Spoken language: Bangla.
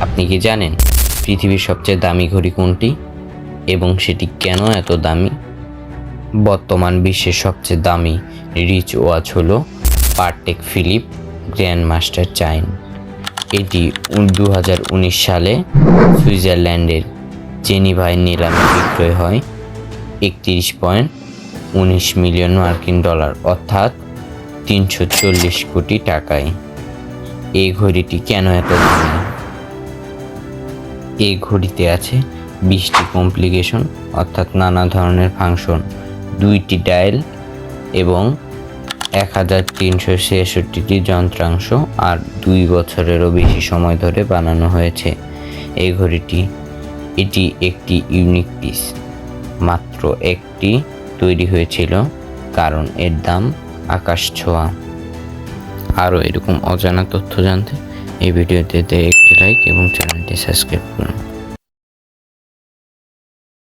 আপনি কি জানেন পৃথিবীর সবচেয়ে দামি ঘড়ি কোনটি এবং সেটি কেন এত দামি? বর্তমান বিশ্বের সবচেয়ে দামি রিচ ওয়াচ হলো পার্টেক ফিলিপ গ্র্যান্ড মাস্টার চাইন। এটি 2019 সালে সুইজারল্যান্ডের জেনিভায় নিলামে বিক্রয় হয় 31.19 মিলিয়ন মার্কিন ডলার অর্থাৎ 340 কোটি টাকায়। এই ঘড়িটি কেন এত দামি? এই ঘড়িতে আছে 20টি কমপ্লিকেশন অর্থাৎ নানা ধরনের ফাংশন, 2টি ডায়াল এবং 1366টি যন্ত্রাংশ, আর 2 বছরেরও বেশি সময় ধরে বানানো হয়েছে এই ঘড়িটি। এটি একটি ইউনিক পিস, মাত্র একটি তৈরি হয়েছিল কারণ এর দাম আকাশ ছোঁয়া। আরও এরকম অজানা তথ্য জানতে এই ভিডিওতে একটি লাইক এবং চ্যানেলটি সাবস্ক্রাইব করুন।